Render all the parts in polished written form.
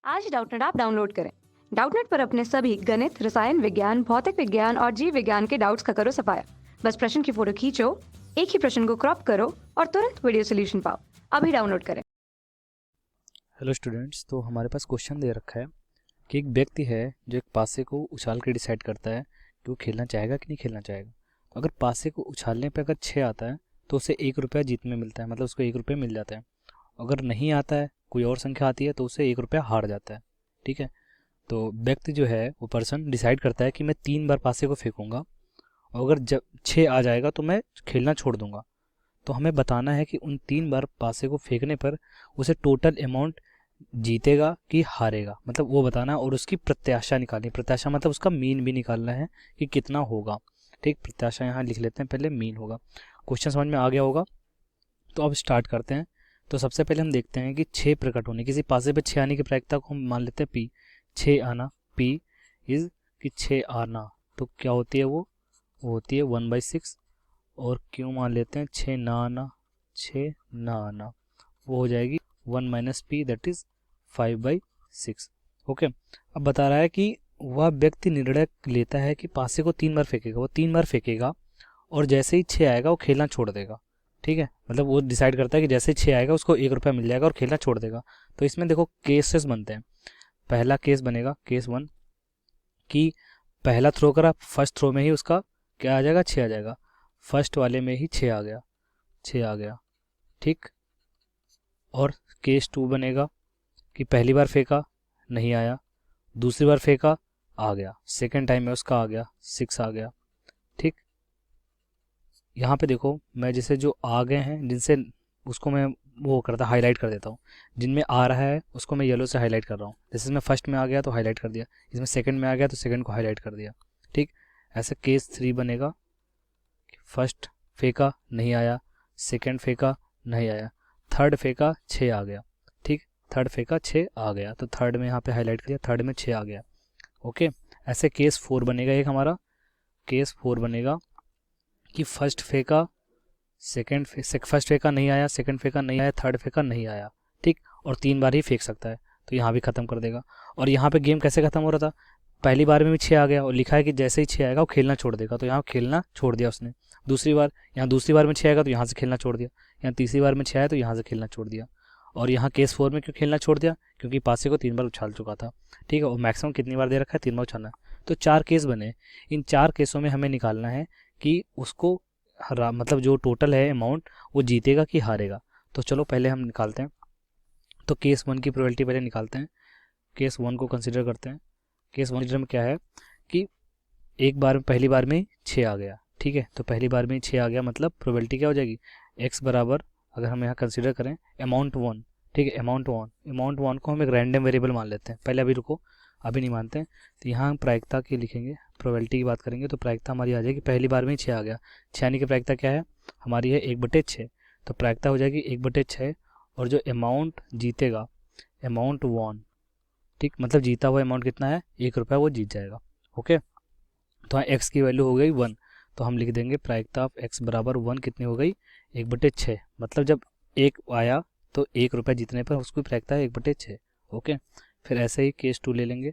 आज Doubtnut app download करें। Doubtnut पर अपने सभी गणित, रसायन विज्ञान, भौतिक विज्ञान और जीव विज्ञान के डाउट्स का करो सफाया। बस प्रश्न की फोटो खींचो, एक ही प्रश्न को क्रॉप करो और तुरंत वीडियो सोल्यूशन पाओ। अभी डाउनलोड करें। हेलो स्टूडेंट्स, तो हमारे पास क्वेश्चन दे रखा है कि एक व्यक्ति है जो एक पासे को उछाल कर डिसाइड करता है कि वो खेलना चाहेगा कि नहीं खेलना चाहेगा। तो अगर पासे को उछालने पे अगर 6 आता है तो उसे 1 रुपया जीतने में मिलता है, मतलब उसको 1 रुपया मिल जाता है। अगर नहीं आता है, कोई और संख्या आती है, तो उसे 1 रुपया हार जाता है। ठीक है, तो व्यक्ति जो है वो पर्सन डिसाइड करता है कि मैं 3 बार पासे को फेंकूंगा और अगर जब 6 आ जाएगा तो मैं खेलना छोड़ दूंगा। तो हमें बताना है कि उन 3 बार पासे को फेंकने पर उसे टोटल अमाउंट जीतेगा कि हारेगा, मतलब वो बताना है। और उसकी प्रत्याशा निकालनी, प्रत्याशा मतलब उसका मीन भी निकालना है कि कितना होगा। ठीक, प्रत्याशा यहाँ लिख लेते हैं, पहले मीन होगा। क्वेश्चन समझ में आ गया होगा, तो अब स्टार्ट करते हैं। तो सबसे पहले हम देखते हैं कि 6 प्रकट होने, किसी पासे पे 6 आने की प्रायिकता को हम मान लेते हैं पी। 6 आना, पी इज कि 6 आना, तो क्या होती है वो होती है 1/6। और क्यों मान लेते हैं 6 ना आना, 6 ना आना, वो हो जाएगी 1 minus P, that is 5/6। Okay, अब बता रहा है कि वह व्यक्ति निर्णय लेता है कि पासे को 3 बार फेंकेगा, वो 3 बार फेंकेगा और जैसे ही 6 आएगा वो खेलना छोड़ देगा। ठीक है, मतलब वो डिसाइड करता है कि जैसे ही 6 आएगा उसको 1 रुपया मिल जाएगा और खेलना छोड़ देगा। तो इसमें देखो केसेस बनते हैं। पहला केस बनेगा केस 1 कि पहला थ्रो करा, फर्स्ट थ्रो में ही उसका क्या आ जाएगा, 6 आ जाएगा। फर्स्ट वाले में ही 6 आ गया, 6 आ गया। ठीक, और केस 2 बनेगा कि पहली बार फेंका नहीं आया, दूसरी बार फेंका आ गया, सेकेंड टाइम में उसका आ गया 6 आ गया। ठीक, यहाँ पे देखो मैं जैसे जो आ गए हैं जिनसे उसको मैं वो करता हाईलाइट कर देता हूँ। जिनमें आ रहा है उसको मैं येलो से हाईलाइट कर रहा हूँ। जैसे इसमें फर्स्ट में आ गया तो हाईलाइट कर दिया, इसमें सेकंड में आ गया तो सेकंड को हाईलाइट कर दिया। ठीक, ऐसे केस 3 बनेगा। फर्स्ट फेंका नहीं आया, सेकंड फेंका नहीं आया, थर्ड फेंका 6 आ गया। ठीक, थर्ड फेंका 6 आ गया, तो थर्ड में यहाँ पे हाईलाइट कर दिया, थर्ड में 6 आ गया। ओके, ऐसे केस 4 बनेगा एक हमारा। केस 4 बनेगा कि फर्स्ट फेंका फर्स्ट फेंका नहीं आया, सेकंड फेंका नहीं आया, थर्ड फेंका नहीं आया। ठीक, और 3 बार ही फेंक सकता है, तो यहाँ भी खत्म कर देगा। और यहाँ पे गेम कैसे खत्म हो रहा था, पहली बार में भी 6 आ गया और लिखा है कि जैसे ही 6 आएगा वो खेलना छोड़ देगा, तो यहाँ खेलना छोड़ दिया उसने। दूसरी बार, यहाँ दूसरी बार में 6 आएगा तो यहाँ से खेलना छोड़ दिया। यहाँ तीसरी बार में 6 आया तो यहाँ से खेलना छोड़ दिया। और यहाँ केस 4 में क्यों खेलना छोड़ दिया, क्योंकि पासे को 3 बार उछाल चुका था। ठीक है, और मैक्सिमम कितनी बार दे रखा है, 3 बार उछालना है। तो 4 केस बने। इन 4 केसों में हमें निकालना है कि उसको मतलब जो टोटल है अमाउंट वो जीतेगा कि हारेगा। तो चलो पहले हम निकालते हैं। तो केस 1 की प्रोबेबिलिटी पहले निकालते हैं। केस 1 को कंसिडर करते हैं। केस 1 में क्या है कि एक बार पहली बार में 6 आ गया। ठीक है, तो पहली बार में 6 आ गया, मतलब प्रोबेबिलिटी क्या हो जाएगी, x बराबर, अगर हम यहाँ कंसिडर करें अमाउंट 1। ठीक है, अमाउंट 1 को हम एक रैंडम वेरिएबल मान लेते हैं। पहले अभी रुको, अभी नहीं मानते हैं। तो यहाँ हम प्रायिकता की लिखेंगे, प्रोबेबिलिटी की बात करेंगे, तो प्रायिकता हमारी आ जाएगी पहली बार में ही 6 आ गया। 6 आने की प्रायिकता क्या है हमारी है 1/6, तो प्रायिकता हो जाएगी 1/6। और जो अमाउंट जीतेगा, अमाउंट 1, ठीक, मतलब जीता हुआ अमाउंट कितना है, 1 रुपया, वो जीत जाएगा। ओके, तो यहाँ x की वैल्यू हो गई 1, तो हम लिख देंगे प्रायिकता ऑफ x बराबर 1 कितनी हो गई, 1/6। मतलब जब 1 आया तो 1 रुपया जीतने पर उसकी प्रायिकता है 1/6। ओके, फिर ऐसे ही केस 2 ले लेंगे।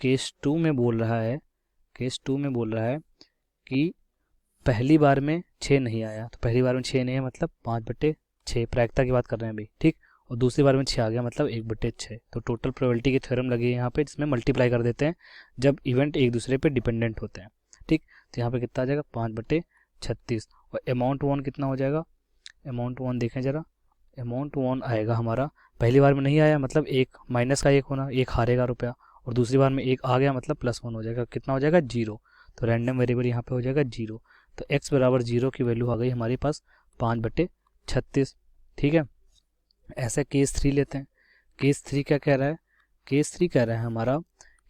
केस 2 में बोल रहा है, केस 2 में बोल रहा है कि पहली बार में 6 नहीं आया, तो पहली बार में 6 नहीं है मतलब 5/6, प्रायिकता की बात कर रहे हैं अभी। ठीक, और दूसरी बार में 6 आ गया मतलब 1/6। तो टोटल प्रोबेबिलिटी की थ्योरम लगी है यहाँ पे, जिसमें मल्टीप्लाई कर देते हैं जब इवेंट एक दूसरे पे डिपेंडेंट होते हैं। ठीक, तो यहाँ पे कितना आ जाएगा 5/36। और अमाउंट 1 कितना हो जाएगा, अमाउंट 1 देखें जरा, अमाउंट 1 आएगा हमारा, पहली बार में नहीं आया मतलब 1 माइनस का 1 होना, 1 हारेगा रुपया, और दूसरी बार में 1 आ गया मतलब +1 हो जाएगा, कितना हो जाएगा 0। तो रैंडम वेरिएबल यहाँ पे हो जाएगा 0। तो x बराबर 0 की वैल्यू आ गई हमारे पास 5/36। ठीक है, ऐसे केस 3 लेते हैं। केस 3 क्या कह रहा है, केस 3 कह रहा है हमारा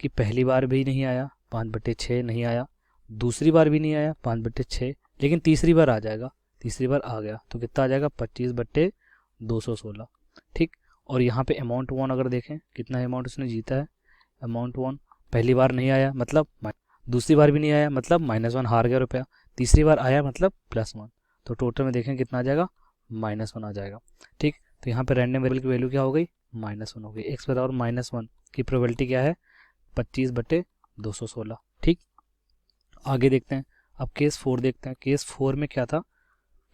कि पहली बार भी नहीं आया, 5/6 नहीं आया, दूसरी बार भी नहीं आया 5/6, लेकिन तीसरी बार आ जाएगा, तीसरी बार आ गया तो कितना आ जाएगा 25/216। ठीक, और यहाँ पे अमाउंट 1 अगर देखें कितना अमाउंट उसने जीता है, अमाउंट 1 पहली बार नहीं आया मतलब, दूसरी बार भी नहीं आया मतलब -1 हार गया रुपया, तीसरी बार आया मतलब +1, तो टोटल में देखें कितना आ जाएगा -1 आ जाएगा। ठीक, तो यहाँ पे रैंडम वेरिएबल की वैल्यू क्या हो गई, -1 हो गई। x बराबर -1 इसकी प्रोबेबिलिटी क्या है 25/216। ठीक, आगे देखते हैं। अब केस 4 देखते हैं। केस 4 में क्या था,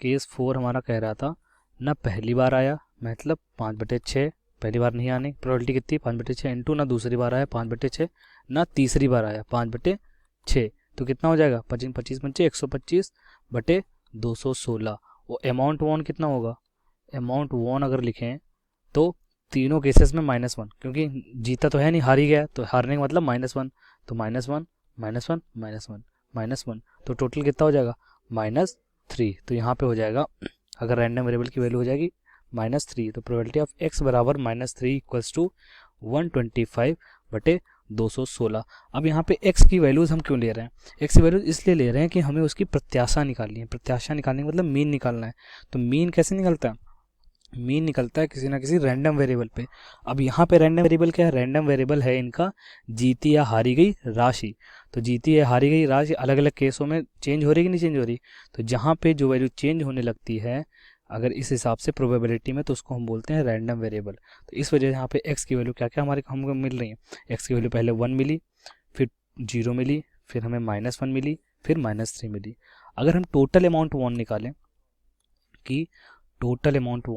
केस 4 हमारा कह रहा था ना पहली बार आया, मतलब 5/6, पहली बार नहीं आने प्रोबेबिलिटी कितनी 5/6 इंटू ना दूसरी बार आया 5/6 ना तीसरी बार आया 5/6, तो कितना हो जाएगा 25 25 पंचे 125/216। और अमाउंट वन कितना होगा, अमाउंट वन अगर लिखें तो तीनों केसेस में -1, क्योंकि जीता तो है नहीं, हार ही गया, तो हारने का मतलब -1, तो -1 -1 -1 -1, तो टोटल कितना हो जाएगा -3। तो यहाँ पे हो जाएगा, अगर रैंडम वेरिएबल की वैल्यू हो जाएगी -3, तो प्रोबेबिलिटी ऑफ x बराबर -3 इक्वल्स टू 125/216। अब यहाँ पे x की वैल्यूज़ हम क्यों ले रहे हैं, x की वैल्यूज इसलिए ले रहे हैं कि हमें उसकी प्रत्याशा निकालनी है। प्रत्याशा निकालने का मतलब मीन निकालना है। तो मीन कैसे निकलता है, मीन निकलता है किसी ना किसी रैंडम वेरिएबल पे। अब यहाँ पे रैंडम वेरिएबल क्या है, रैंडम वेरिएबल है इनका जीती या हारी गई राशि। तो जीती या हारी गई राशि अलग अलग केसों में चेंज हो रही कि नहीं चेंज हो रही, तो जहाँ पे जो वैल्यू चेंज होने लगती है अगर इस हिसाब से प्रोबेबिलिटी में, तो उसको हम बोलते हैं रैंडम वेरिएबल। तो इस वजह से यहाँ पे x की वैल्यू क्या क्या हमारे हमको मिल रही है, x की वैल्यू पहले 1 मिली, फिर 0 मिली, फिर हमें -1 मिली, फिर -3 मिली। अगर हम टोटल अमाउंट 1 निकालें कि टोटल अमाउंट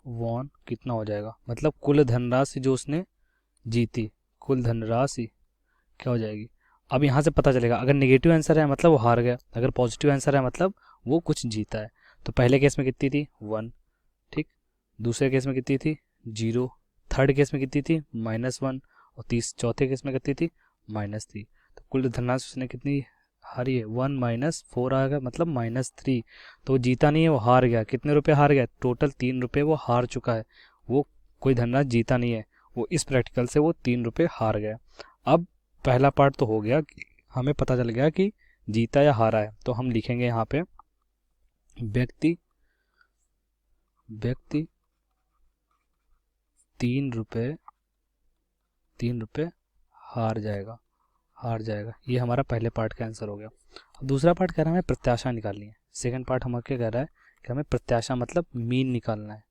1 कितना हो जाएगा, मतलब कुल धनराशि जो उसने जीती, कुल धनराशि क्या हो जाएगी। अब यहाँ से पता चलेगा, अगर नेगेटिव आंसर है मतलब वो हार गया, अगर पॉजिटिव आंसर है मतलब वो कुछ जीता है। तो पहले केस में कितनी थी 1, ठीक, दूसरे केस में कितनी थी 0, थर्ड केस में कितनी थी -1, और चौथे केस में कितनी थी -3। तो कुल धनराशि उसने कितनी हारी है 1 - 4 आएगा, मतलब -3। तो वो जीता नहीं है, वो हार गया। कितने रुपए हार गया, टोटल 3 रुपये वो हार चुका है, वो कोई धनराशि जीता नहीं है, वो इस प्रैक्टिकल से वो 3 रुपये हार गया। अब पहला पार्ट तो हो गया, हमें पता चल गया कि जीता या हारा है। तो हम लिखेंगे यहाँ पे व्यक्ति 3 रुपये हार जाएगा। ये हमारा पहले पार्ट का आंसर हो गया। अब दूसरा पार्ट कह रहा है हमें प्रत्याशा निकालनी है। सेकंड पार्ट हमें क्या कह रहा है कि हमें प्रत्याशा मतलब मीन निकालना है।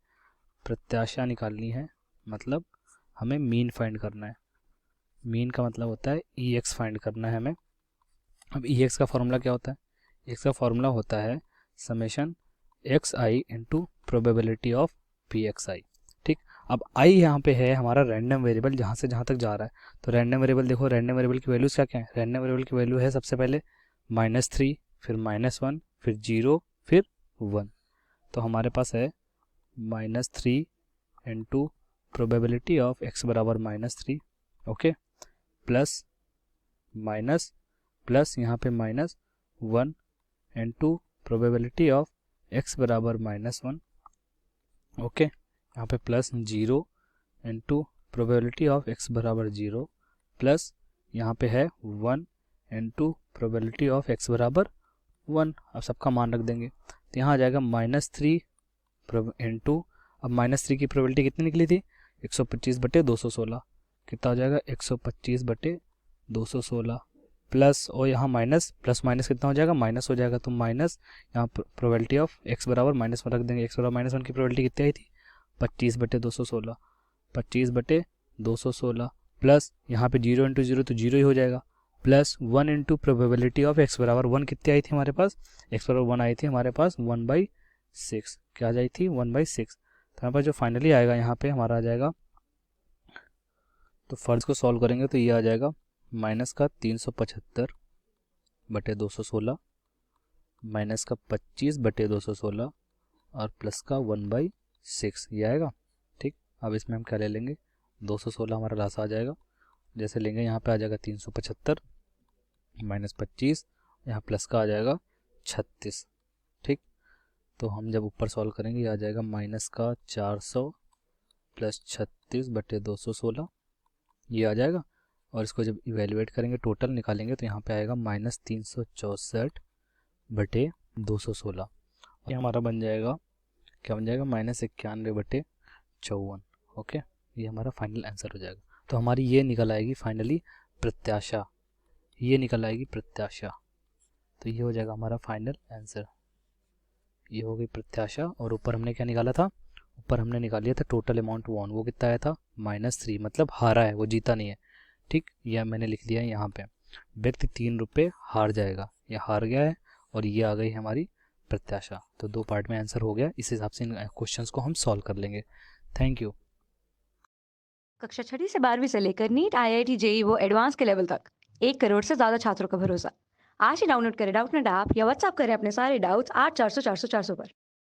प्रत्याशा निकालनी है मतलब हमें मीन फाइंड करना है। मीन का मतलब होता है EX फाइंड करना है हमें। अब EX का फॉर्मूला क्या होता है, EX का फॉर्मूला होता है summation XI into probability of PXI। ठीक, अब I यहाँ पे है हमारा रैंडम वेरिएबल जहाँ से जहाँ तक जा रहा है। तो रैंडम वेरिएबल देखो, रैंडम वेरिएबल की वैल्यूज़ क्या क्या है, रैंडम वेरिएबल की वैल्यू है सबसे पहले -3, फिर -1, फिर 0, फिर 1। तो हमारे पास है -3 इंटू प्रोबेबिलिटी ऑफ x बराबर -3, ओके, प्लस माइनस प्लस यहाँ पे -1 इंटू प्रोबेबिलिटी ऑफ x बराबर -1, ओके, यहाँ पे plus 0 into probability of x बराबर 0, प्लस यहाँ पे है 1 इंटू प्रोबेबिलिटी ऑफ x बराबर 1। अब सबका मान रख देंगे तो यहाँ आ जाएगा -3 इंटू, अब -3 की प्रोबेबिलिटी कितनी निकली थी 125/216, कितना हो जाएगा 125/216, प्लस और यहाँ माइनस, प्लस माइनस कितना हो जाएगा माइनस हो जाएगा। तो माइनस यहाँ प्रोबेबिलिटी ऑफ x बराबर -1 रख देंगे। x बराबर -1 की प्रोबेबिलिटी कितनी आई थी 25/216, 25/216, प्लस यहाँ पे 0 इंटू 0 तो 0 ही हो जाएगा, plus 1 into probability of x बराबर 1 कितनी आई थी हमारे पास, x बराबर 1 आई थी हमारे पास 1/6, क्या आ जाई थी 1/6। तो हमारे पास जो फाइनली आएगा यहाँ पे हमारा आ जाएगा, तो फर्ज को सॉल्व करेंगे तो ये आ जाएगा माइनस का 375/216, माइनस का 25/216 और प्लस का 1/6, ये आएगा। ठीक, अब इसमें हम क्या ले लेंगे 216 हमारा रास्ता आ जाएगा, जैसे लेंगे यहाँ पे आ जाएगा 375 -25, यहाँ प्लस का आ जाएगा 36। ठीक, तो हम जब ऊपर सॉल्व करेंगे ये आ जाएगा माइनस का 400 प्लस 36/216, ये आ जाएगा। और इसको जब इवेल्युएट करेंगे टोटल निकालेंगे तो यहाँ पे आएगा -364/216, ये हमारा बन जाएगा, क्या बन जाएगा -91/54। ओके, ये हमारा फाइनल आंसर हो जाएगा। तो हमारी ये निकल आएगी फाइनली प्रत्याशा, ये निकल आएगी प्रत्याशा। तो ये हो जाएगा हमारा फाइनल आंसर, ये हो गई प्रत्याशा। और ऊपर हमने क्या निकाला था ऊपर हमने निकाल लिया था टोटल अमाउंट वॉन, वो कितना आया था -3, मतलब हारा है, वो जीता नहीं है। ठीक, यह मैंने लिख लिया है यहाँ पे। व्यक्ति 3 रुपये हार जाएगा, या हार गया है, और ये आ गई हमारी प्रत्याशा। तो 2 पार्ट में आंसर हो गया। इस हिसाब से इन क्वेश्चंस को हम सॉल्व कर लेंगे। Thank you. कक्षा 6वीं से 12वीं से लेकर नीट, IIT, JEE वो एडवांस के लेवल तक 1 करोड़ से ज़्यादा छात्रों का भरोसा। आज ही डाउनलोड करें डाउटनेट ऐप या व्हाट्सएप करें अपने सारे डाउट्स 8400 400 400 पर।